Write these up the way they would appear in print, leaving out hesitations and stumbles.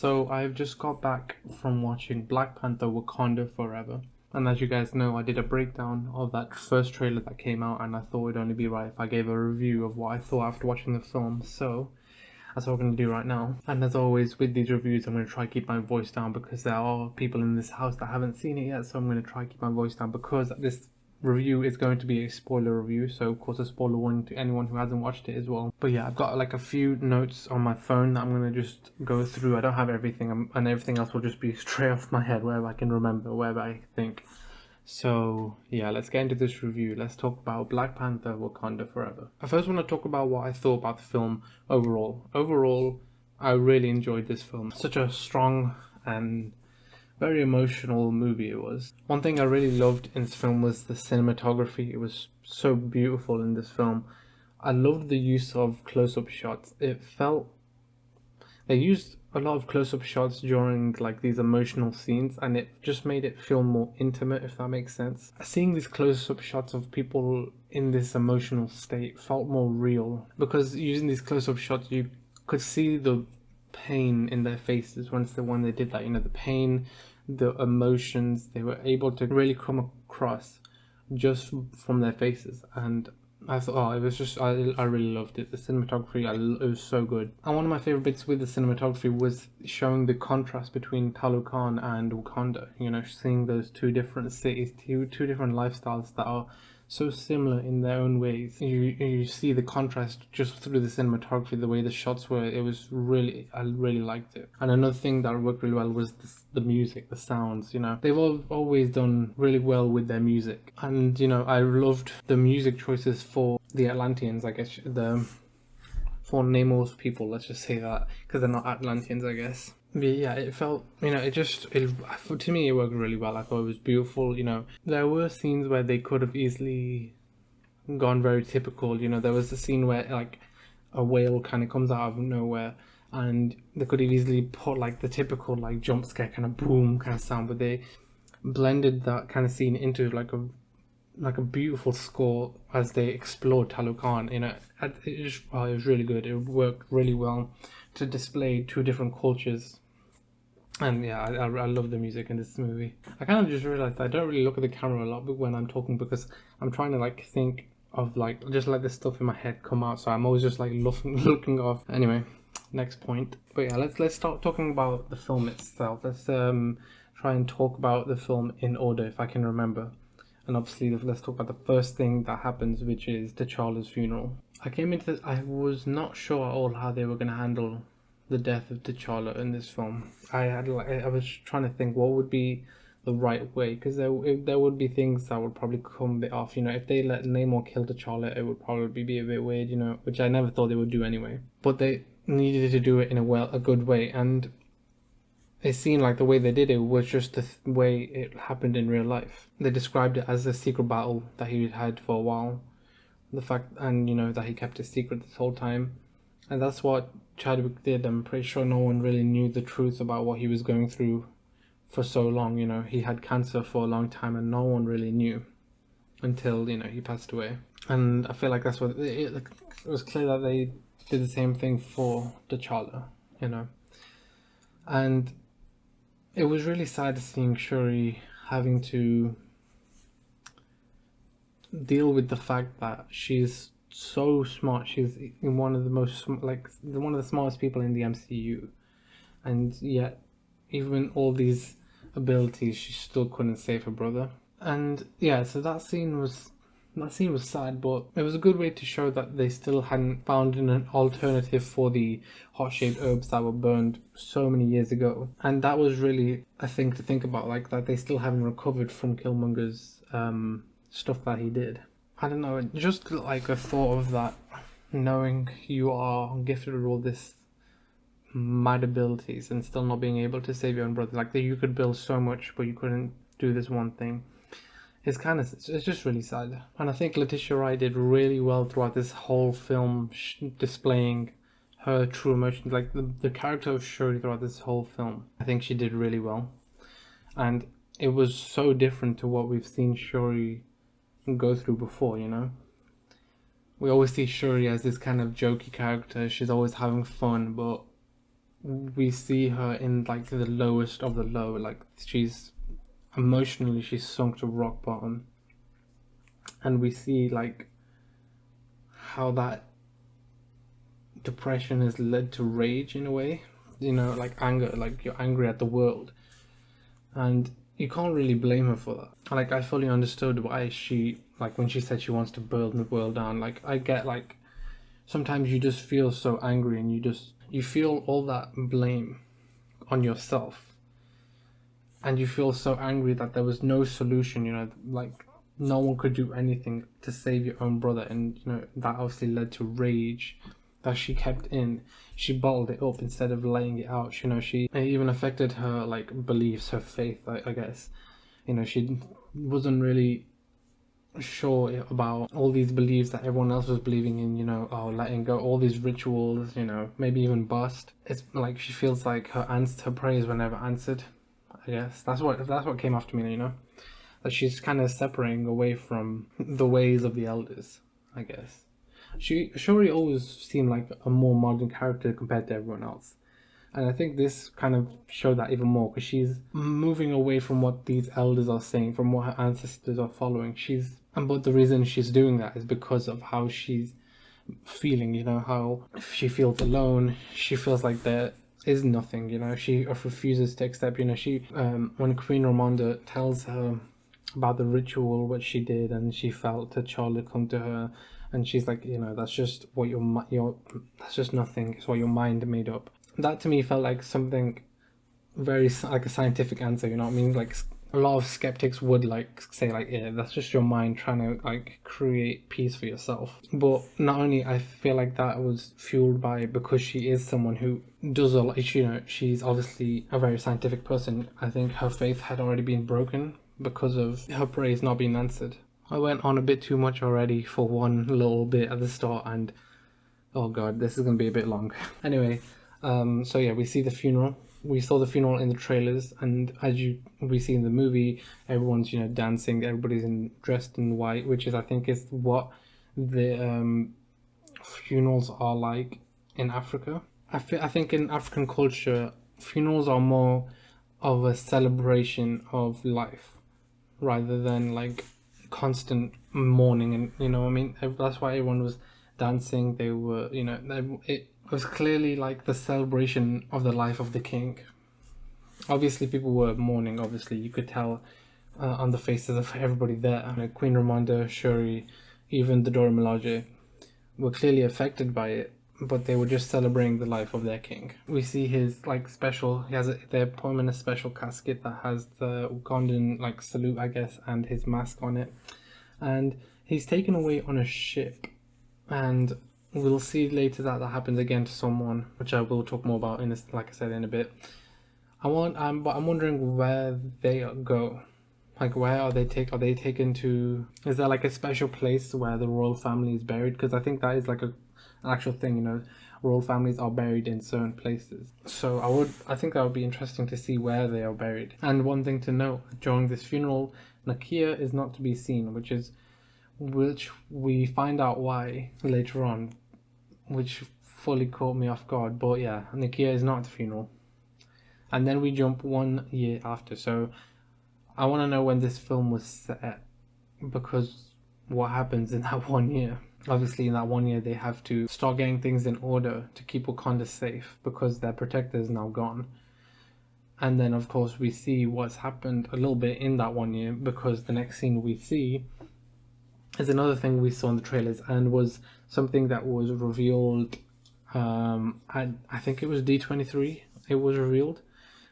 So I've just got back from watching Black Panther Wakanda Forever. And as you guys know, I did a breakdown of that first trailer that came out, and I thought it'd only be right if I gave a review of what I thought after watching the film. So that's what we're going to do right now. And as always, with these reviews, I'm going to try to keep my voice down because there are people in this house that haven't seen it yet. So I'm going to try to keep my voice down because this review is going to be a spoiler review, so of course a spoiler warning to anyone who hasn't watched it as well. But yeah, I've got like a few notes on my phone that I'm going to just go through. I don't have everything, and everything else will just be straight off my head, wherever I can remember, wherever I think. So yeah, let's get into this review. Let's talk about Black Panther Wakanda Forever. I first want to talk about what I thought about the film overall. Overall, I really enjoyed this film. Such a strong and very emotional movie it was. One thing I really loved in this film was the cinematography. It was so beautiful in this film. I loved the use of close-up shots. It felt they used a lot of close-up shots during like these emotional scenes, and it just made it feel more intimate, if that makes sense. Seeing these close-up shots of people in this emotional state felt more real because using these close-up shots you could see the pain in their faces when they did that, the pain, the emotions they were able to really come across just from their faces. And I thought, oh, it was just, I really loved it. The cinematography, it was so good. And one of my favorite bits with the cinematography was showing the contrast between Talokan and Wakanda. Seeing those two different cities, two different lifestyles that are so similar in their own ways. You see the contrast just through the cinematography, the way the shots were. It was really, I really liked it. And another thing that worked really well was the music, the sounds. They've always done really well with their music. And I loved the music choices for the Atlanteans, I guess, for Namor's people, let's just say that, because they're not Atlanteans, I guess. But yeah, it felt, to me it worked really well. I thought it was beautiful. There were scenes where they could have easily gone very typical. There was a scene where like a whale kind of comes out of nowhere, and they could have easily put like the typical like jump scare kind of boom kind of sound, but they blended that kind of scene into like a beautiful score as they explored Talokan. It was really good. It worked really well to display two different cultures. And yeah, I love the music in this movie. I kind of just realized I don't really look at the camera a lot when I'm talking because I'm trying to like think of like just let this stuff in my head come out, so I'm always just like looking off. Anyway, next point. But yeah, let's start talking about the film itself. Let's try and talk about the film in order if I can remember. And obviously, let's talk about the first thing that happens, which is T'Challa's funeral. I came into this, I was not sure at all how they were going to handle the death of T'Challa in this film. I was trying to think what would be the right way, because there would be things that would probably come a bit off. If they let Namor kill T'Challa, it would probably be a bit weird, which I never thought they would do anyway. But they needed to do it in a good way, and it seemed like the way they did it was just the way it happened in real life. They described it as a secret battle that he had for a while. The fact, and that he kept it secret this whole time. And that's what Chadwick did. I'm pretty sure no one really knew the truth about what he was going through for so long. He had cancer for a long time and no one really knew until, he passed away. And I feel like that's what, it was clear that they did the same thing for T'Challa, And it was really sad seeing Shuri having to deal with the fact that she's so smart. She's one of the smartest people in the MCU, and yet even all these abilities, she still couldn't save her brother. And yeah, so that scene was sad, but it was a good way to show that they still hadn't found an alternative for the heart-shaped herbs that were burned so many years ago. And that was really a thing to think about, like that they still haven't recovered from Killmonger's stuff that he did. I don't know, just like a thought of that, knowing you are gifted with all this mad abilities and still not being able to save your own brother, like that you could build so much but you couldn't do this one thing. It's just really sad. And I think Letitia Wright did really well throughout this whole film, displaying her true emotions, like the character of Shuri throughout this whole film. I think she did really well, and it was so different to what we've seen Shuri go through before. We always see Shuri as this kind of jokey character. She's always having fun, but we see her in like the lowest of the low. Like she's emotionally, she's sunk to rock bottom, and we see like how that depression has led to rage in a way. You know, like anger, like you're angry at the world, and you can't really blame her for that. Like I fully understood why she, like when she said she wants to burn the world down. Like I get, like sometimes you just feel so angry and you feel all that blame on yourself, and you feel so angry that there was no solution, you know, like no one could do anything to save your own brother. And you know that obviously led to rage that she kept in. She bottled it up instead of laying it out. You know, it even affected her like beliefs, her faith, I guess. You know, she wasn't really sure about all these beliefs that everyone else was believing in, you know, oh, letting go, all these rituals, you know, maybe even bust. It's like she feels like her prayers were never answered. I guess that's what came after me, you know, that she's kind of separating away from the ways of the elders, I guess. Shuri always seemed like a more modern character compared to everyone else. And I think this kind of showed that even more, because she's moving away from what these elders are saying, from what her ancestors are following. But the reason she's doing that is because of how she's feeling, you know, how she feels alone. She feels like there is nothing, you know, she refuses to accept, you know, when Queen Ramonda tells her about the ritual, what she did, and she felt a child had come to her, and she's like, you know, that's just what that's just nothing, it's what your mind made up. That to me felt like something very like a scientific answer, you know what I mean? Like a lot of skeptics would like say like, yeah, that's just your mind trying to like create peace for yourself. But not only, I feel like that was fueled by, because she is someone who does a lot, you know, she's obviously a very scientific person. I think her faith had already been broken because of her prayers not being answered. I went on a bit too much already for one little bit at the start, and oh god, this is gonna be a bit long. Anyway, so yeah, we see the funeral. We saw the funeral in the trailers, and we see in the movie, everyone's, you know, dancing. Everybody's dressed in white, which is, I think, is what the funerals are like in Africa. I think in African culture, funerals are more of a celebration of life rather than like constant mourning, and you know what I mean. That's why everyone was dancing. They were, you know, it was clearly like the celebration of the life of the king. Obviously, people were mourning. Obviously, you could tell on the faces of everybody there. You know, Queen Ramonda, Shuri, even the Dora Milaje were clearly affected by it, but they were just celebrating the life of their king. We see his like special. They put him in a special casket that has the Ugandan like salute, I guess, and his mask on it, and he's taken away on a ship, and we'll see later that happens again to someone, which I will talk more about in this, like I said, in a bit. But I'm wondering where they go. Like, where are they taken to? Is there like a special place where the royal family is buried? Because I think that is like an actual thing, you know. Royal families are buried in certain places. So I think that would be interesting to see where they are buried. And one thing to note, during this funeral, Nakia is not to be seen, which we find out why later on, which fully caught me off guard. But yeah, Nakia is not at the funeral. And then we jump 1 year after. So I want to know when this film was set, because what happens in that 1 year? Obviously, in that 1 year, they have to start getting things in order to keep Wakanda safe, because their protector is now gone. And then, of course, we see what's happened a little bit in that 1 year, because the next scene we see is another thing we saw in the trailers, and was something that was revealed. I think it was D23. It was revealed,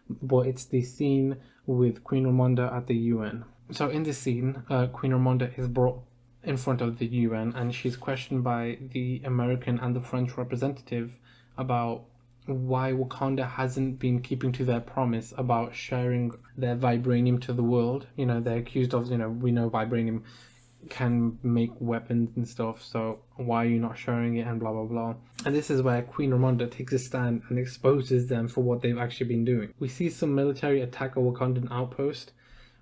but it's the scene with Queen Ramonda at the UN. So in this scene, Queen Ramonda is brought in front of the UN, and she's questioned by the American and the French representative about why Wakanda hasn't been keeping to their promise about sharing their vibranium to the world. You know, they're accused of, you know, we know vibranium can make weapons and stuff, so why are you not sharing it, and blah blah blah. And this is where Queen Ramonda takes a stand and exposes them for what they've actually been doing. We see some military attack a Wakandan outpost,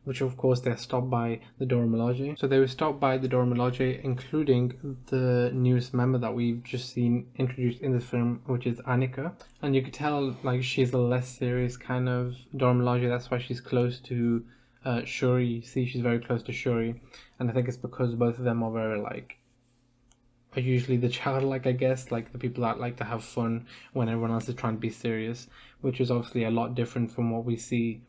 which of course they're stopped by the Dora Milaje. So they were stopped by the Dora Milaje, including the newest member that we've just seen introduced in this film, which is Annika. And you could tell like she's a less serious kind of Dora Milaje. That's why she's close to Shuri. You see, she's very close to Shuri, and I think it's because both of them are very like, are usually the childlike, I guess, like the people that like to have fun when everyone else is trying to be serious, which is obviously a lot different from what we see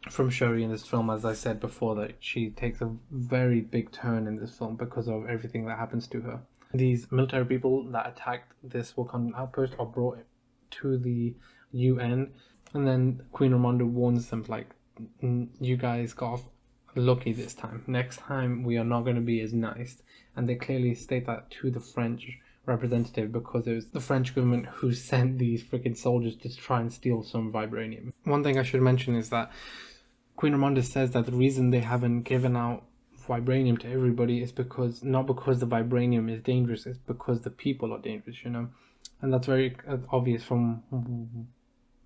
from Shuri in this film. As I said before, that she takes a very big turn in this film because of everything that happens to her. These military people that attacked this Wakandan outpost are brought to the UN, and then Queen Ramonda warns them like, you guys got off lucky this time. Next time we are not going to be as nice. And they clearly state that to the French representative because it was the French government who sent these freaking soldiers to try and steal some vibranium. One thing I should mention is that Queen Ramonda says that the reason they haven't given out vibranium to everybody is because, not because the vibranium is dangerous, it's because the people are dangerous, you know. And that's very obvious from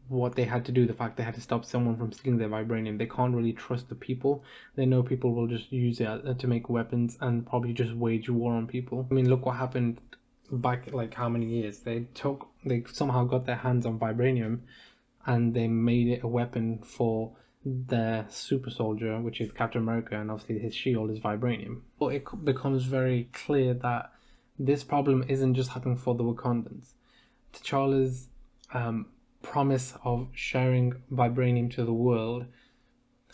what they had to do, the fact they had to stop someone from stealing their vibranium. They can't really trust the people. They know people will just use it to make weapons and probably just wage war on people. I mean, look what happened back like how many years. They somehow got their hands on vibranium and they made it a weapon for their super soldier, which is Captain America, and obviously his shield is vibranium. But it becomes very clear that this problem isn't just happening for the Wakandans. T'Challa's promise of sharing vibranium to the world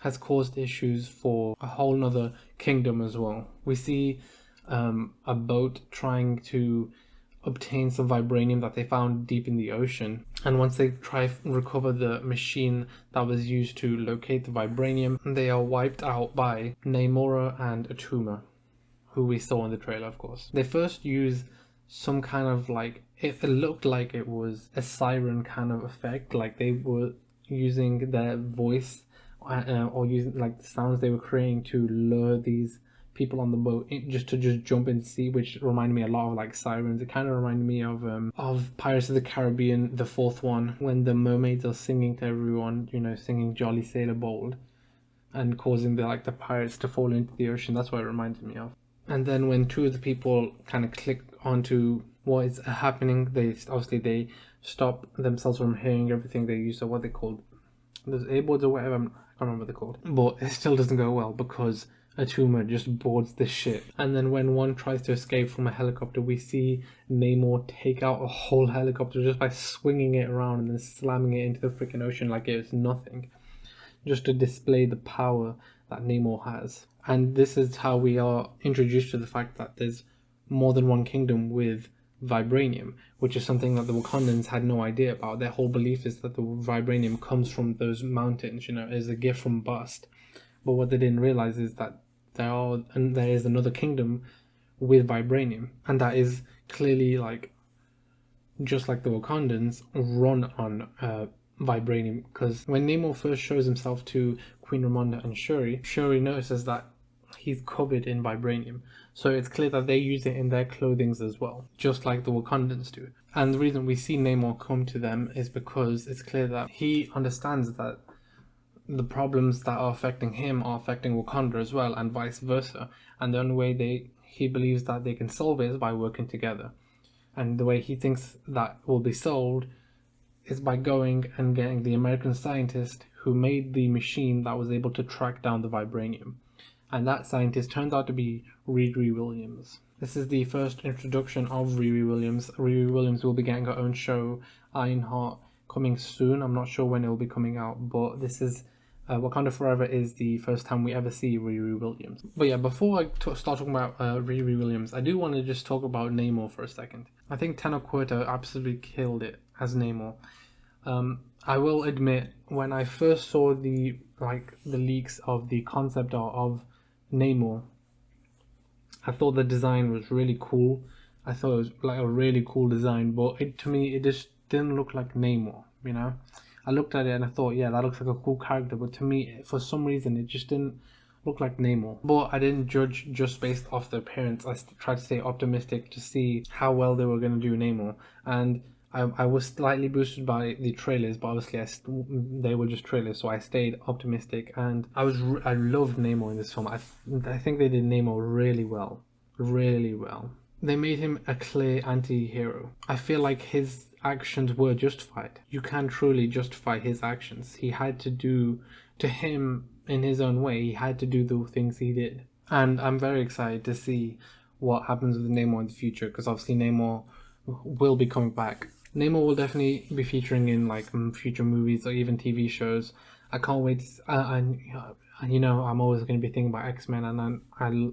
has caused issues for a whole nother kingdom as well. We see a boat trying to obtain some vibranium that they found deep in the ocean, and once they try to recover the machine that was used to locate the vibranium, they are wiped out by Namora and Atuma, who we saw in the trailer, of course. They first use some kind of like, it looked like it was a siren kind of effect, like they were using their voice or using like the sounds they were creating to lure these people on the boat just to jump in the sea, which reminded me a lot of like sirens. It kind of reminded me of Pirates of the Caribbean, the fourth one, when the mermaids are singing to everyone, you know, singing Jolly Sailor Bold and causing the pirates to fall into the ocean. That's what it reminded me of. And then when two of the people kind of click onto what is happening, they stop themselves from hearing everything. They use what they called those airboards or whatever. I can't remember what they're called. But it still doesn't go well because Atuma just boards the ship. And then when one tries to escape from a helicopter, we see Namor take out a whole helicopter just by swinging it around and then slamming it into the freaking ocean like it was nothing, just to display the power that Namor has. And this is how we are introduced to the fact that there's more than one kingdom with vibranium, which is something that the Wakandans had no idea about. Their whole belief is that the vibranium comes from those mountains, you know, as a gift from Bast. But what they didn't realize is that there is another kingdom with vibranium, and that is clearly like, just like the Wakandans, run on vibranium. Because when Namor first shows himself to Queen Ramonda and Shuri notices that he's covered in vibranium. So it's clear that they use it in their clothing as well, just like the Wakandans do. And the reason we see Namor come to them is because it's clear that he understands that the problems that are affecting him are affecting Wakanda as well, and vice versa. And the only way he believes that they can solve it is by working together. And the way he thinks that will be solved is by going and getting the American scientist who made the machine that was able to track down the vibranium. And that scientist turns out to be Riri Williams. This is the first introduction of Riri Williams. Riri Williams will be getting her own show, Ironheart, coming soon. I'm not sure when it will be coming out, but this is Wakanda Forever is the first time we ever see Riri Williams. But yeah, before I start talking about Riri Williams, I do want to just talk about Namor for a second. I think Tenoch Huerta absolutely killed it as Namor. I will admit, when I first saw the leaks of the concept art of Namor, I thought the design was really cool. I thought it was like a really cool design, but to me it just didn't look like Namor, you know? I looked at it and I thought, yeah, that looks like a cool character, but to me, for some reason, it just didn't look like Namor. But I didn't judge just based off the appearance. I tried to stay optimistic to see how well they were going to do Namor. And I was slightly boosted by the trailers, but obviously they were just trailers, so I stayed optimistic, and I loved Namor in this film. I think they did Namor really well, really well. They made him a clear anti-hero. I feel like his actions were justified. You can truly justify his actions. He had to do, to him in his own way, he had to do the things he did. And I'm very excited to see what happens with Namor in the future, because obviously Namor will be coming back. Namor will definitely be featuring in like future movies or even TV shows. I can't wait. And you know, I'm always going to be thinking about X-Men, and I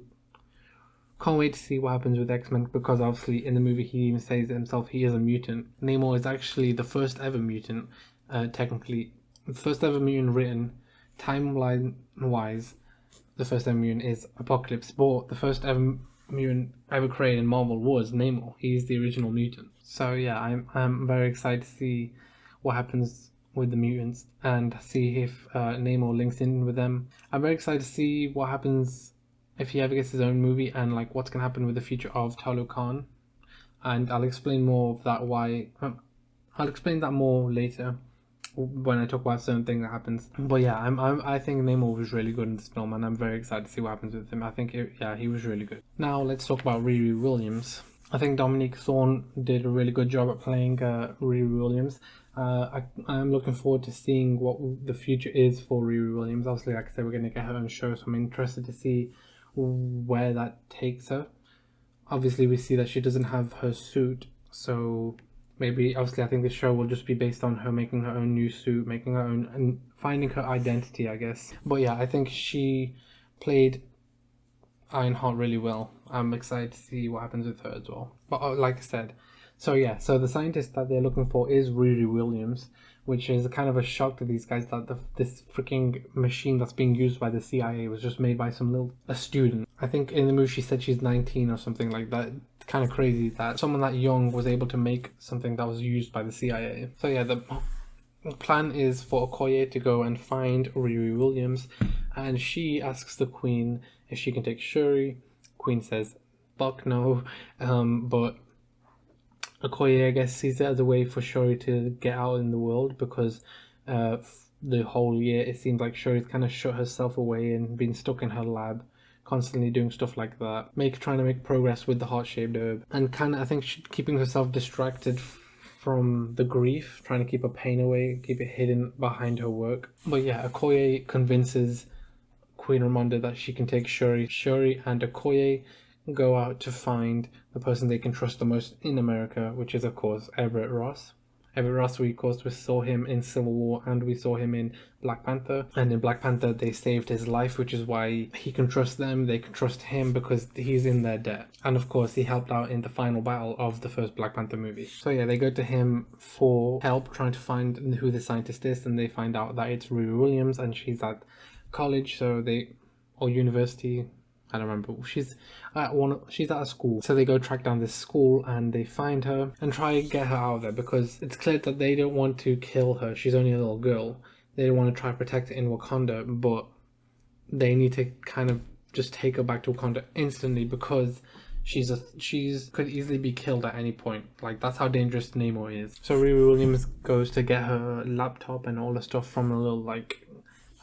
can't wait to see what happens with X-Men, because obviously in the movie he even says himself he is a mutant. Namor is actually the first ever mutant, technically. The first ever mutant written, timeline-wise, the first ever mutant is Apocalypse, but the first ever mutant ever created in Marvel was Namor. He's the original mutant. So yeah, I'm very excited to see what happens with the mutants and see if Namor links in with them. I'm very excited to see what happens if he ever gets his own movie, and like what's gonna happen with the future of Talokan, and I'll explain more of that I'll explain that more later when I talk about certain thing that happens. But yeah, I think Namor was really good in this film, and I'm very excited to see what happens with him. I think he was really good. Now let's talk about Riri Williams. I think Dominique Thorne did a really good job at playing Riri Williams. I'm looking forward to seeing what the future is for Riri Williams. Obviously, like I said, we're going to get her own show, so I'm interested to see where that takes her. Obviously, we see that she doesn't have her suit, so maybe, obviously, I think the show will just be based on her making her own new suit, making her own, and finding her identity, I guess. But yeah, I think she played Ironheart really well. I'm excited to see what happens with her as well. But like I said, so the scientist that they're looking for is Riri Williams, which is kind of a shock to these guys that this freaking machine that's being used by the CIA was just made by a student. I think in the movie she said she's 19 or something like that. It's kind of crazy that someone that young was able to make something that was used by the CIA. So yeah, the plan is for Okoye to go and find Riri Williams, and she asks the Queen if she can take Shuri. Queen says, "Fuck no," but Okoye, I guess, sees it as a way for Shuri to get out in the world, because the whole year it seems like Shuri's kind of shut herself away and been stuck in her lab, constantly doing stuff like that, trying to make progress with the heart-shaped herb, and kind of, I think, keeping herself distracted from the grief, trying to keep her pain away, keep it hidden behind her work. But yeah, Okoye convinces Queen Ramonda that she can take Shuri. Shuri and Okoye go out to find the person they can trust the most in America, which is of course Everett Ross. Everett Ross, we saw him in Civil War, and we saw him in Black Panther. And in Black Panther, they saved his life, which is why he can trust them. They can trust him because he's in their debt. And of course, he helped out in the final battle of the first Black Panther movie. So yeah, they go to him for help trying to find who the scientist is, and they find out that it's Riri Williams, and she's at college, or university. I don't remember. She's at a school. So they go track down this school, and they find her and try to get her out of there, because it's clear that they don't want to kill her. She's only a little girl. They don't want to try to protect her in Wakanda, but they need to kind of just take her back to Wakanda instantly, because she's could easily be killed at any point. Like, that's how dangerous Namor is. So Riri Williams goes to get her laptop and all the stuff from a little, like,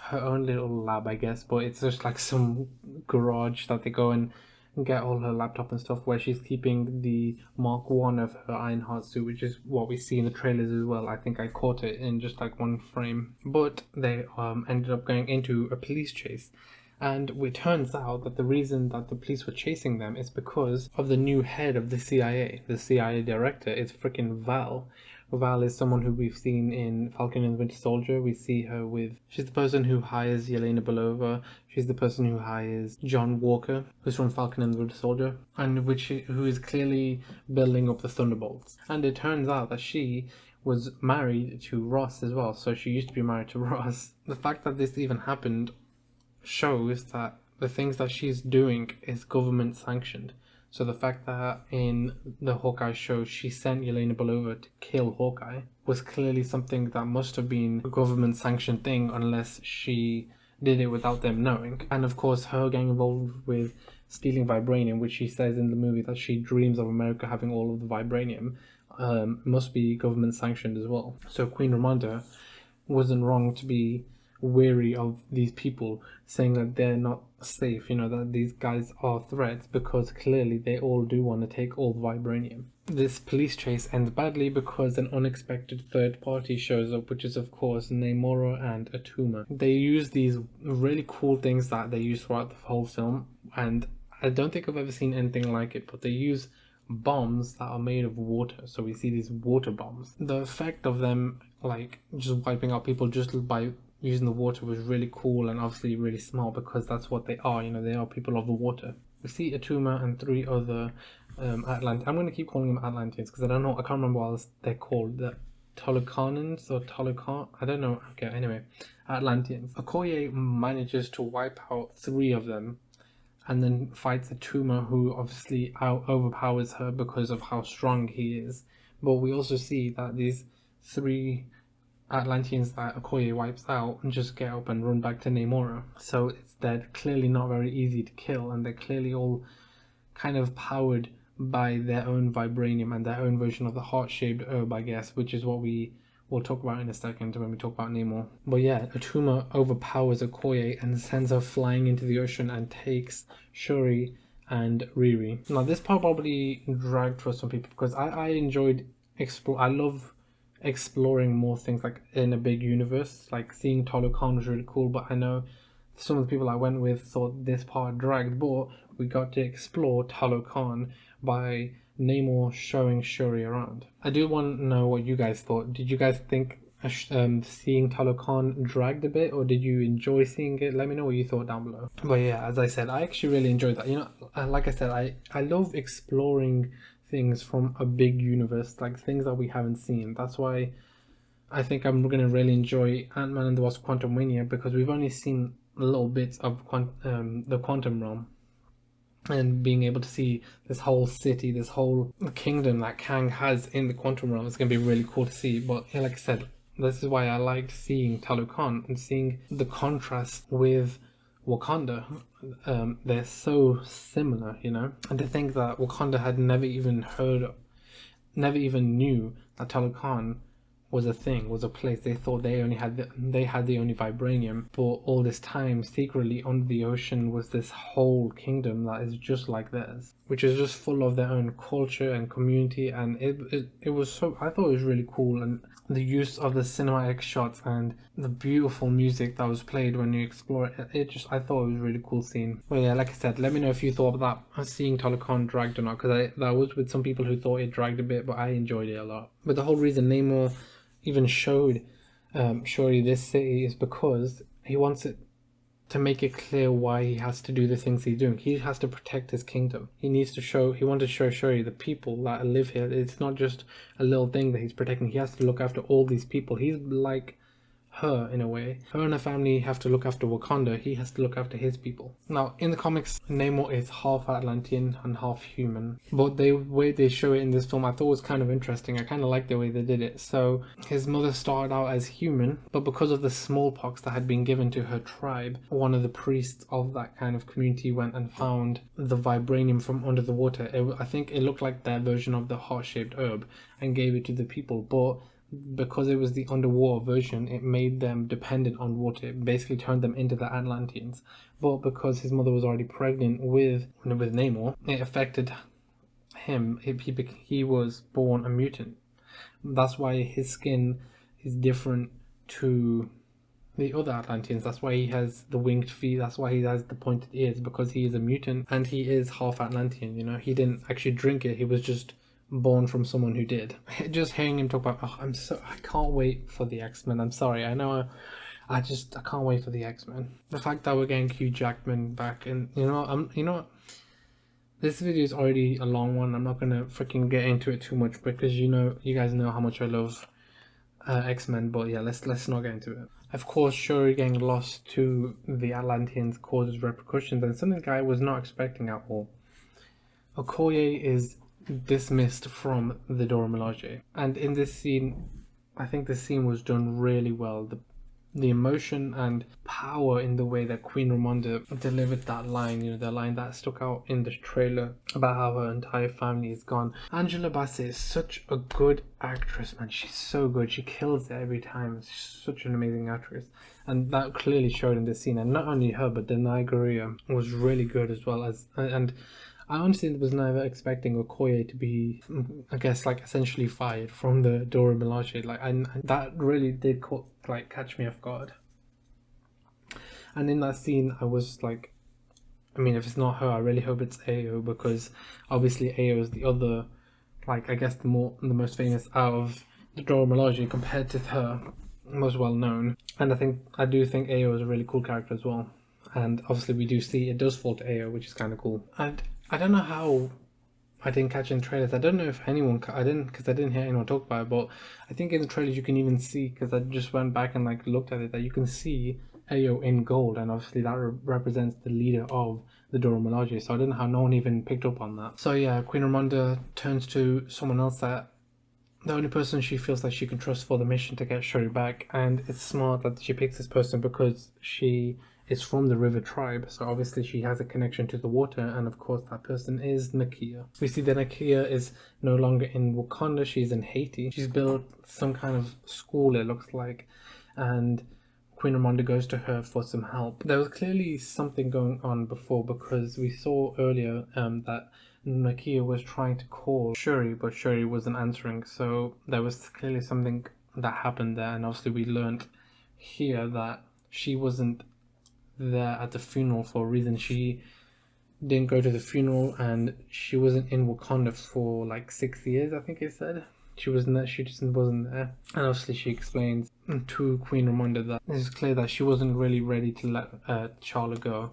her own little lab, I guess, but it's just like some garage that they go and get all her laptop and stuff, where she's keeping the Mark 1 of her Ironheart suit, which is what we see in the trailers as well. I think I caught it in just like one frame. But they ended up going into a police chase, and it turns out that the reason that the police were chasing them is because of the new head of the CIA. The CIA director is freaking Val. Val is someone who we've seen in Falcon and the Winter Soldier. We see her she's the person who hires Yelena Belova. She's the person who hires John Walker, who's from Falcon and the Winter Soldier, and who is clearly building up the Thunderbolts. And it turns out that she was married to Ross as well, so she used to be married to Ross. The fact that this even happened shows that the things that she's doing is government sanctioned. So the fact that in the Hawkeye show she sent Yelena Belova to kill Hawkeye was clearly something that must have been a government sanctioned thing, unless she did it without them knowing. And of course, her getting involved with stealing vibranium, which she says in the movie that she dreams of America having all of the vibranium. must be government sanctioned as well. So Queen Ramonda wasn't wrong to be wary of these people, saying that they're not safe, that these guys are threats, because clearly they all do want to take all the vibranium. This police chase ends badly because an unexpected third party shows up, which is of course Namora and Atuma. They use these really cool things that they use throughout the whole film, and I don't think I've ever seen anything like it, but they use bombs that are made of water. So we see these water bombs. The effect of them like just wiping out people just by using the water was really cool, and obviously really smart, because that's what they are, they are people of the water. We see Atuma and 3 other I'm going to keep calling them Atlanteans because I can't remember what they're called. The Tolucanans or Tolucan, I don't know. Okay, anyway, Atlanteans. Okoye manages to wipe out 3 of them and then fights Atuma, who obviously overpowers her because of how strong he is. But we also see that these 3 Atlanteans that Okoye wipes out and just get up and run back to Namora. So they're clearly not very easy to kill, and they're clearly all kind of powered by their own vibranium and their own version of the heart-shaped herb, I guess, which is what we will talk about in a second when we talk about Namor. But yeah, Atuma overpowers Okoye and sends her flying into the ocean and takes Shuri and Riri. Now this part probably dragged for some people because I enjoyed I love exploring more things like in a big universe. Like seeing Talokan was really cool, but I know some of the people I went with thought this part dragged, but we got to explore Talokan by Namor showing Shuri around. I do want to know what you guys thought. Did you guys think seeing Talokan dragged a bit, or did you enjoy seeing it? Let me know what you thought down below. But yeah, as I said, I actually really enjoyed that. Like I said, I love exploring things from a big universe, like things that we haven't seen. That's why I think I'm going to really enjoy Ant-Man and the Wasp: Quantumania, because we've only seen little bits of the quantum realm, and being able to see this whole city, this whole kingdom that Kang has in the quantum realm is going to be really cool to see. But yeah, like I said, this is why I liked seeing Talokan and seeing the contrast with Wakanda. They're so similar, and to think that Wakanda had never even knew that Talokan was a thing, was a place. They thought they had the only vibranium, but all this time secretly under the ocean was this whole kingdom that is just like theirs, which is just full of their own culture and community. And it was so, I thought it was really cool, and the use of the cinematic shots and the beautiful music that was played when you explore it, I thought it was a really cool scene. Well, yeah, like I said, let me know if you thought that seeing Talokan dragged or not, because that was with some people who thought it dragged a bit, but I enjoyed it a lot. But the whole reason Namor even showed Shuri this city is because he wants it to make it clear why he has to do the things he's doing. He has to protect his kingdom. He wanted to show Shuri the people that live here. It's not just a little thing that he's protecting. He has to look after all these people. He's like her in a way. Her and her family have to look after Wakanda. He has to look after his people. Now in the comics, Namor is half Atlantean and half human, but the way they show it in this film I thought was kind of interesting. I kind of like the way they did it. So his mother started out as human, but because of the smallpox that had been given to her tribe, one of the priests of that kind of community went and found the vibranium from under the water. I think it looked like their version of the heart-shaped herb, and gave it to the people. But because it was the underwater version, it made them dependent on water. It basically turned them into the Atlanteans. But because his mother was already pregnant with Namor, it affected him. He was born a mutant. That's why his skin is different to the other Atlanteans. That's why he has the winged feet. That's why he has the pointed ears, because he is a mutant and he is half Atlantean. He didn't actually drink it. He was just born from someone who did. Just hearing him talk about, I can't wait for the X-Men. I'm sorry, I know, I can't wait for the X-Men. The fact that we're getting Hugh Jackman back, and this video is already a long one. I'm not gonna freaking get into it too much because you guys know how much I love X-Men. But yeah, let's not get into it. Of course, Shuri getting lost to the Atlanteans causes repercussions, and something I was not expecting at all. Okoye is dismissed from the Dora Milaje, and in this scene I think the scene was done really well. the emotion and power in the way that Queen Ramonda delivered that line, the line that stuck out in the trailer about how her entire family is gone. Angela Bassett is such a good actress, man. She's so good. She kills it every time. She's such an amazing actress. And that clearly showed in this scene. And not only her, but Danai Gurira was really good as well. And I honestly was never expecting Okoye to be, I guess, like essentially fired from the Dora Milaje. Like, that really did catch me off guard. And in that scene, I was like, I mean, if it's not her, I really hope it's Ayo, because obviously Ayo is the other, like, I guess the most famous out of the Dora Milaje compared to her, most well known. And I do think Ayo is a really cool character as well. And obviously we do see it does fall to Ayo, which is kind of cool. And I don't know how I didn't catch in trailers. I don't know if anyone, I didn't hear anyone talk about it, but I think in the trailers you can even see, because I just went back and like looked at it, that you can see Ayo in gold, and obviously that represents the leader of the Dora Milaje. So I don't know how no one even picked up on that. So yeah, Queen Ramonda turns to someone else that the only person she feels like she can trust for the mission to get Shuri back, and it's smart that she picks this person because she is from the River Tribe, so obviously she has a connection to the water, and of course that person is Nakia. We see that Nakia is no longer in Wakanda, she's in Haiti. She's built some kind of school, it looks like, and Queen Ramonda goes to her for some help. There was clearly something going on before, because we saw earlier that Nakia was trying to call Shuri, but Shuri wasn't answering, so there was clearly something that happened there, and obviously we learned here that she wasn't there at the funeral for a reason. She didn't go to the funeral, and she wasn't in Wakanda for like 6 years, I think it said. She just wasn't there. And obviously she explains to Queen Ramonda that it's clear that she wasn't really ready to let T'Challa go.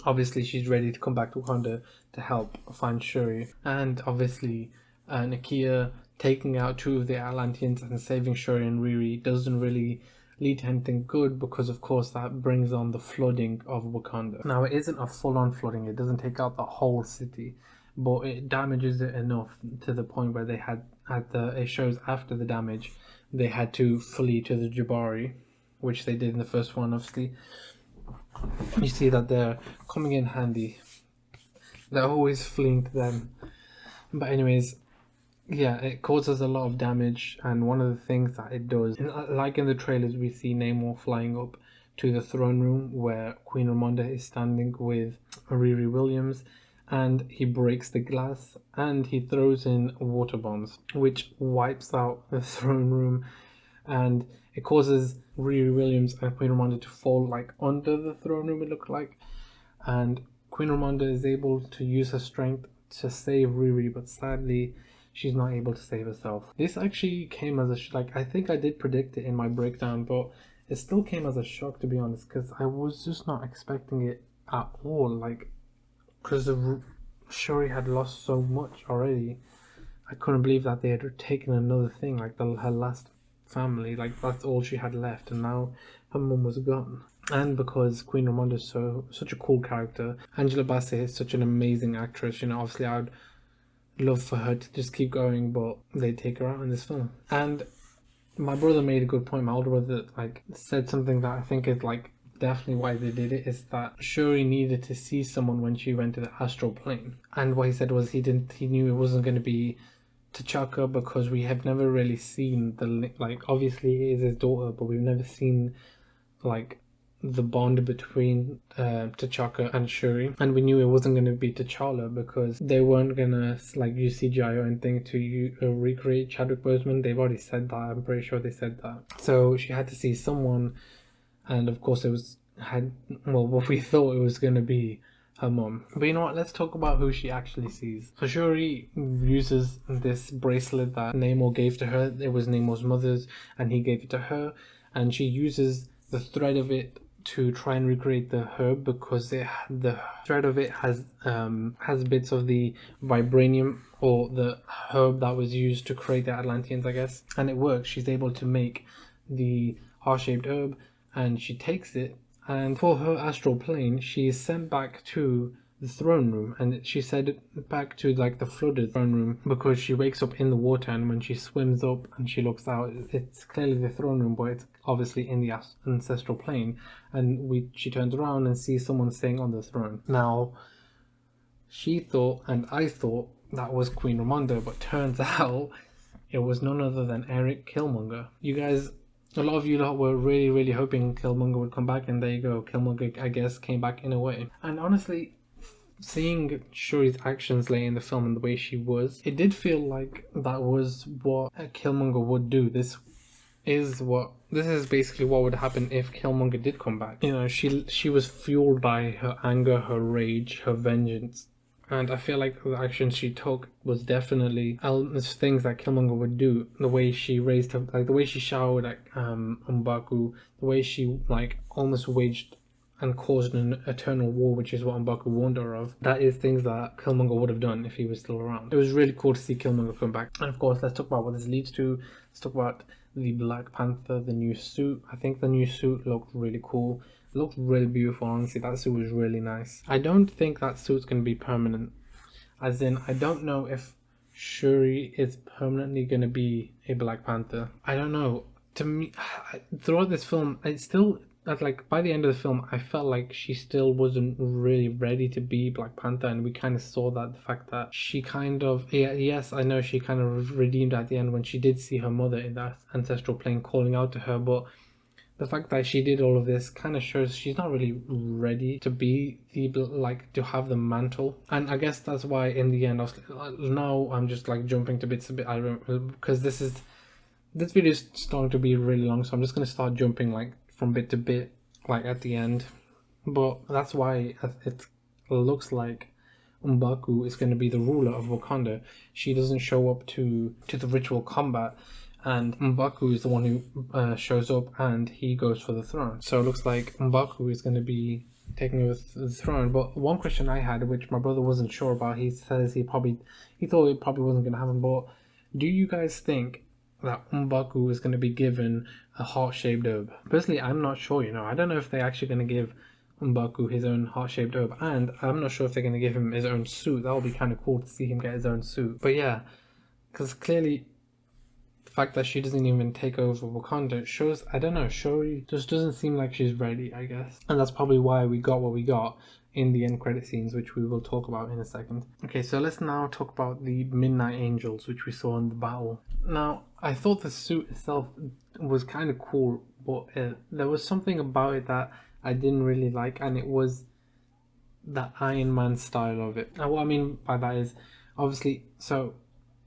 Obviously she's ready to come back to Wakanda to help find Shuri. And obviously Nakia taking out two of the Atlanteans and saving Shuri and Riri doesn't really lead to anything good, because of course that brings on the flooding of Wakanda. Now it isn't a full-on flooding, it doesn't take out the whole city, but it damages it enough to the point where they it shows after the damage they had to flee to the Jabari, which they did in the first one. Obviously you see that they're coming in handy, they're always fleeing to them. But anyways, yeah, it causes a lot of damage, and one of the things that it does, like in the trailers, we see Namor flying up to the throne room where Queen Ramonda is standing with Riri Williams, and he breaks the glass and he throws in water bombs, which wipes out the throne room, and it causes Riri Williams and Queen Ramonda to fall like under the throne room, it looked like, and Queen Ramonda is able to use her strength to save Riri, but sadly she's not able to save herself. This actually came as I think I did predict it in my breakdown, but it still came as a shock, to be honest, because I was just not expecting it at all. Like, because Shuri had lost so much already, I couldn't believe that they had taken another thing, like her last family, like that's all she had left, and now her mum was gone. And because Queen Ramonda is such a cool character, Angela Bassett is such an amazing actress, obviously I would love for her to just keep going, but they take her out in this film. And my brother made a good point. My older brother said something that I think is definitely why they did it, is that Shuri needed to see someone when she went to the astral plane. And what he said was he knew it wasn't going to be T'Chaka, because we have never really seen obviously he is his daughter, but we've never seen the bond between T'Chaka and Shuri, and we knew it wasn't going to be T'Challa because they weren't gonna use CGI or anything to recreate Chadwick Boseman. They've already said that. I'm pretty sure they said that. So she had to see someone, and of course what we thought it was going to be her mom. But you know what? Let's talk about who she actually sees. So Shuri uses this bracelet that Namor gave to her. It was Namor's mother's, and he gave it to her, and she uses the thread of it to try and recreate the herb, because the thread of it has bits of the vibranium, or the herb that was used to create the Atlanteans, I guess, and it works. She's able to make the heart-shaped herb, and she takes it, and for her astral plane she is sent back to the throne room, and she said back to like the flooded throne room because she wakes up in the water, and when she swims up and she looks out, it's clearly the throne room, but it's obviously in the ancestral plane, and she turns around and sees someone sitting on the throne. Now, she thought, and I thought, that was Queen Ramonda, but turns out it was none other than Eric Killmonger. You guys, a lot of you lot were really, really hoping Killmonger would come back, and there you go. Killmonger, I guess, came back in a way. And honestly, seeing Shuri's actions late in the film and the way she was, it did feel like that was what Killmonger would do. This is basically what would happen if Killmonger did come back. You know, she was fueled by her anger, her rage, her vengeance. And I feel like the actions she took was definitely things that Killmonger would do. The way she raised her, like the way she showered at M'Baku, the way she like almost waged and caused an eternal war, which is what M'Baku warned her of. That is things that Killmonger would have done if he was still around. It was really cool to see Killmonger come back. And of course, let's talk about what this leads to. Let's talk about the Black Panther, the new suit. I think the new suit looked really cool. It looked really beautiful, honestly. That suit was really nice. I don't think that suit's going to be permanent. As in, I don't know if Shuri is permanently going to be a Black Panther. I don't know. To me, throughout this film, like by the end of the film, I felt like she still wasn't really ready to be Black Panther, and we kind of saw that, the fact that she kind of, yes, I know she kind of redeemed at the end when she did see her mother in that ancestral plane calling out to her, but the fact that she did all of this kind of shows she's not really ready to be to have the mantle. And I guess that's why in the end, now I'm just like jumping to bits a bit, because this video is starting to be really long, so I'm just going to start jumping like from bit to bit, like at the end. But that's why it looks like M'Baku is going to be the ruler of Wakanda. She doesn't show up to the ritual combat, and M'Baku is the one who shows up, and he goes for the throne. So it looks like M'Baku is going to be taking over the throne. But one question I had, which my brother wasn't sure about, he says he thought it probably wasn't going to happen, but do you guys think that M'Baku is going to be given a heart-shaped herb? Personally, I'm not sure, I don't know if they're actually going to give M'Baku his own heart-shaped herb, and I'm not sure if they're going to give him his own suit. That would be kind of cool to see him get his own suit. But yeah, because clearly the fact that she doesn't even take over Wakanda shows, I don't know, Shuri just doesn't seem like she's ready, I guess. And that's probably why we got what we got in the end credit scenes, which we will talk about in a second. Okay, so let's now talk about the Midnight Angels, which we saw in the battle. Now, I thought the suit itself was kind of cool, but there was something about it that I didn't really like, and it was the Iron Man style of it. Now, what I mean by that is, obviously, so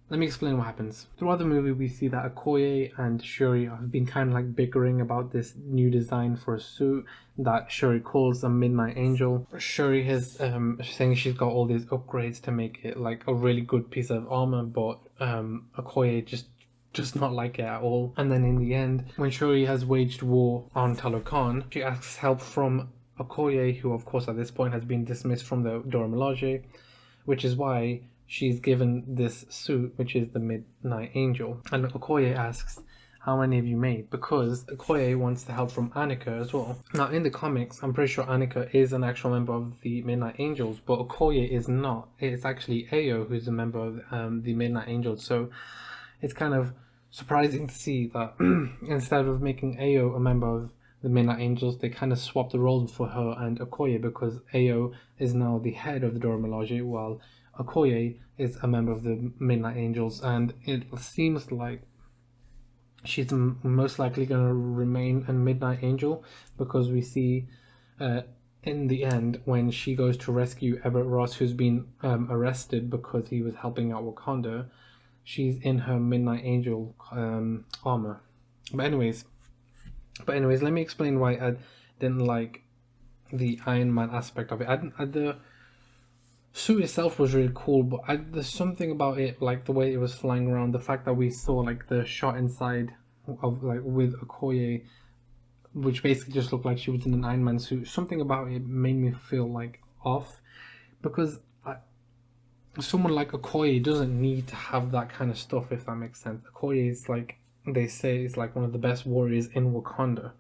let me explain what happens. Throughout the movie, we see that Okoye and Shuri have been kind of like bickering about this new design for a suit that Shuri calls a Midnight Angel. Shuri is saying she's got all these upgrades to make it like a really good piece of armor, but Okoye just does not like it at all. And then in the end, when Shuri has waged war on Talokan, she asks help from Okoye, who of course at this point has been dismissed from the Dora Milaje, which is why she's given this suit, which is the Midnight Angel. And Okoye asks, how many have you made? Because Okoye wants the help from Annika as well. Now, in the comics, I'm pretty sure Annika is an actual member of the Midnight Angels, but Okoye is not. It's actually Ayo who's a member of the Midnight Angels. So it's kind of surprising to see that instead of making Ayo a member of the Midnight Angels, they kind of swapped the roles for her and Okoye, because Ayo is now the head of the Dora Milaje, while Okoye is a member of the Midnight Angels, and it seems like she's most likely going to remain a Midnight Angel, because we see in the end when she goes to rescue Everett Ross, who's been arrested because he was helping out Wakanda, she's in her Midnight Angel armor. But anyways, let me explain why I didn't like the Iron Man aspect of it. The suit itself was really cool, but there's something about it, like the way it was flying around, the fact that we saw like the shot inside of like with Okoye, which basically just looked like she was in an Iron Man suit. Something about it made me feel like off, because someone like Okoye doesn't need to have that kind of stuff, if that makes sense. Okoye is like, they say, is like one of the best warriors in Wakanda.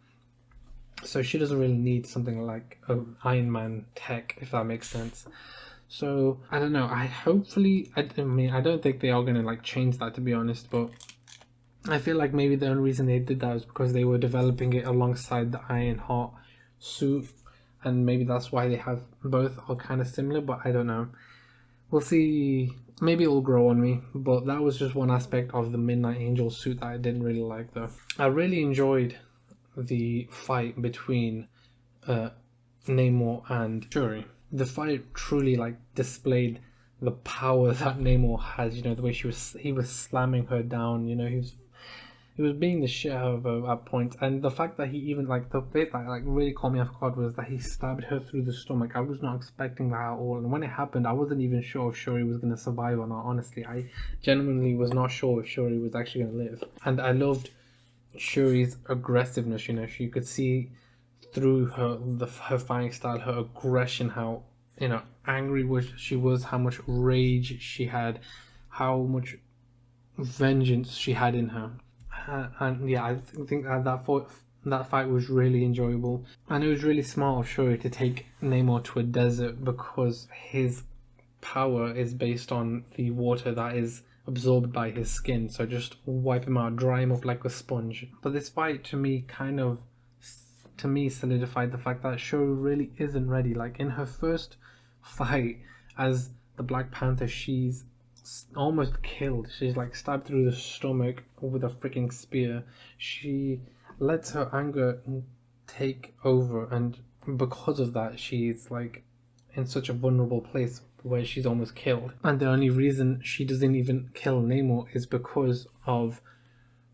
so she doesn't really need something like Iron Man tech, if that makes sense. So I don't know. I mean, I don't think they are gonna like change that, to be honest. But I feel like maybe the only reason they did that was because they were developing it alongside the Iron Heart suit, and maybe that's why they have both are kind of similar. But I don't know. We'll see. Maybe it'll grow on me. But that was just one aspect of the Midnight Angel suit that I didn't really like, though. I really enjoyed the fight between Namor and Shuri. The fight truly like displayed the power that Namor has. You know, the way he was slamming her down. You know, he was being the shit out of her at points, and the fact that he even like the bit that like really caught me off guard was that he stabbed her through the stomach. I was not expecting that at all, and when it happened, I wasn't even sure if Shuri was gonna survive or not. Honestly, I genuinely was not sure if Shuri was actually gonna live, and I loved Shuri's aggressiveness. You know, she could see through her fighting style, her aggression, how angry she was, how much rage she had, how much vengeance she had in her. And yeah, I think that fight was really enjoyable, and it was really smart of Shuri to take Namor to a desert because his power is based on the water that is absorbed by his skin. So just wipe him out, dry him up like a sponge. But this fight to me solidified the fact that Shuri really isn't ready. Like in her first fight as the Black Panther, she's almost killed. She's like stabbed through the stomach with a freaking spear. She lets her anger take over, and because of that, she's like in such a vulnerable place where she's almost killed. And the only reason she doesn't even kill Namor is because of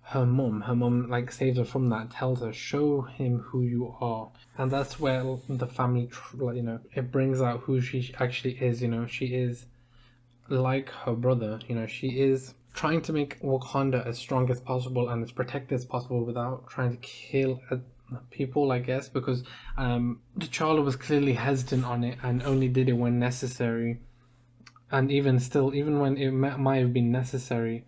her mum. Her mum like saves her from that, tells her, show him who you are. And that's where the family it brings out who she actually is. She is like her brother. She is trying to make Wakanda as strong as possible and as protected as possible without trying to kill people, I guess, because T'Challa was clearly hesitant on it and only did it when necessary. And even when it might have been necessary,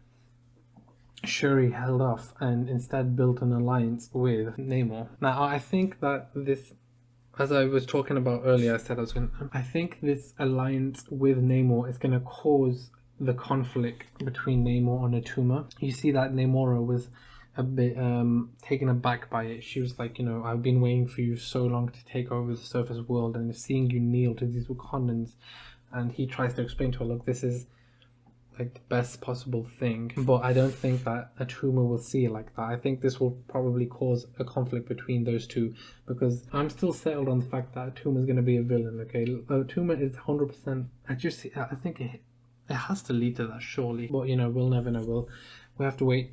Shuri held off and instead built an alliance with Namor. Now, I think that this, as I was talking about earlier, I think this alliance with Namor is going to cause the conflict between Namor and Atuma. You see that Namora was a bit taken aback by it. She was like, I've been waiting for you so long to take over the surface world, and seeing you kneel to these Wakandans. And he tries to explain to her, look, this is like the best possible thing. But I don't think that Atuma will see it like that. I think this will probably cause a conflict between those two, because I'm still settled on the fact that Atuma is going to be a villain. Okay, Atuma is 100%. I think it has to lead to that, surely. But we'll never know. We have to wait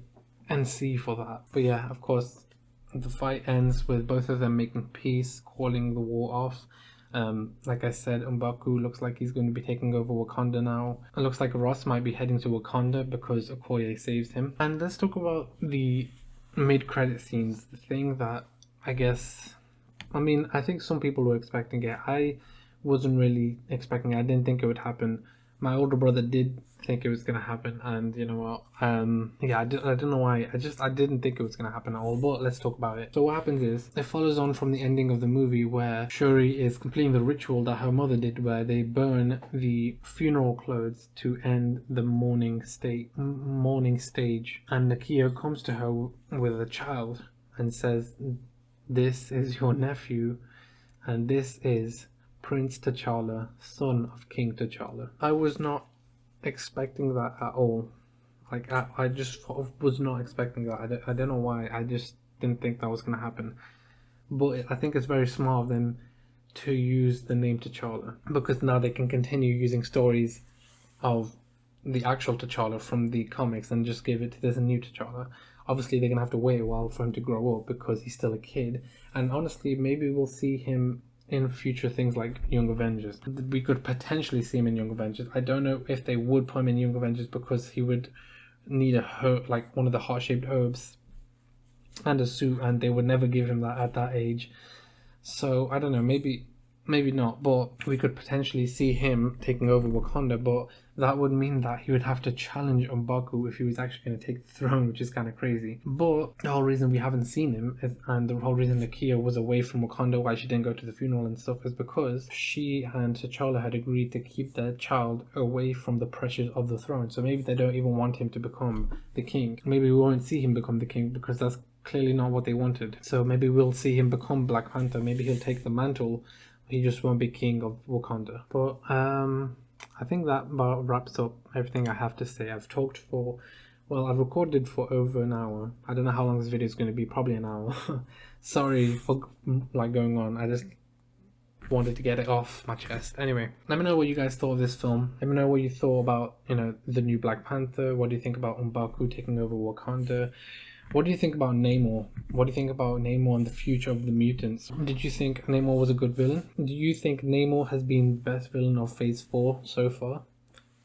and see for that. But yeah, of course, the fight ends with both of them making peace, calling the war off. Like I said, M'Baku looks like he's going to be taking over Wakanda now. It looks like Ross might be heading to Wakanda because Okoye saves him. And let's talk about the mid-credit scenes. The thing that I think some people were expecting it. I wasn't really expecting it. I didn't think it would happen. My older brother did think it was gonna happen, and I don't know why. I didn't think it was gonna happen at all. But let's talk about it. So what happens is it follows on from the ending of the movie where Shuri is completing the ritual that her mother did, where they burn the funeral clothes to end the mourning stage. And Nakia comes to her with a child and says, "This is your nephew, and this is Prince T'Challa, son of King T'Challa." I was not expecting that at all. Like, I just was not expecting that. I don't know why. I just didn't think that was going to happen. But I think it's very smart of them to use the name T'Challa, because now they can continue using stories of the actual T'Challa from the comics and just give it to this new T'Challa. Obviously, they're going to have to wait a while for him to grow up because he's still a kid. And honestly, maybe we'll see him in future things like Young Avengers. We could potentially see him in Young Avengers. I don't know if they would put him in Young Avengers because he would need a herb, like one of the heart-shaped herbs, and a suit, and they would never give him that at that age. So I don't know, maybe maybe not, but we could potentially see him taking over Wakanda, but that would mean that he would have to challenge M'Baku if he was actually going to take the throne, which is kind of crazy. But the whole reason we haven't seen him and the whole reason Nakia was away from Wakanda, why she didn't go to the funeral and stuff, is because she and T'Challa had agreed to keep their child away from the pressures of the throne. So maybe they don't even want him to become the king. Maybe we won't see him become the king because that's clearly not what they wanted. So maybe we'll see him become Black Panther. Maybe he'll take the mantle. He just won't be king of Wakanda. But I think that about wraps up everything I have to say. I've recorded for over an hour. I don't know how long this video is going to be, probably an hour. Sorry for going on. I just wanted to get it off my chest. Anyway, let me know what you guys thought of this film. Let me know what you thought about, the new Black Panther. What do you think about M'Baku taking over Wakanda? What do you think about Namor? What do you think about Namor and the future of the mutants? Did you think Namor was a good villain? Do you think Namor has been the best villain of Phase 4 so far?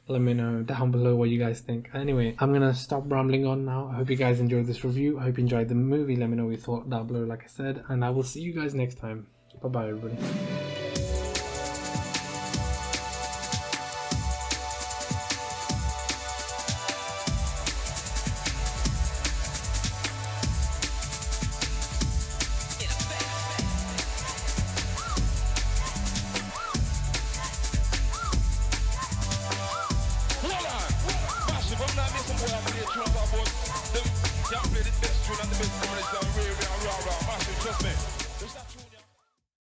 Let me know down below what you guys think. Anyway, I'm gonna stop rambling on now. I hope you guys enjoyed this review. I hope you enjoyed the movie. Let me know what you thought down below, like I said. And I will see you guys next time. Bye-bye, everybody.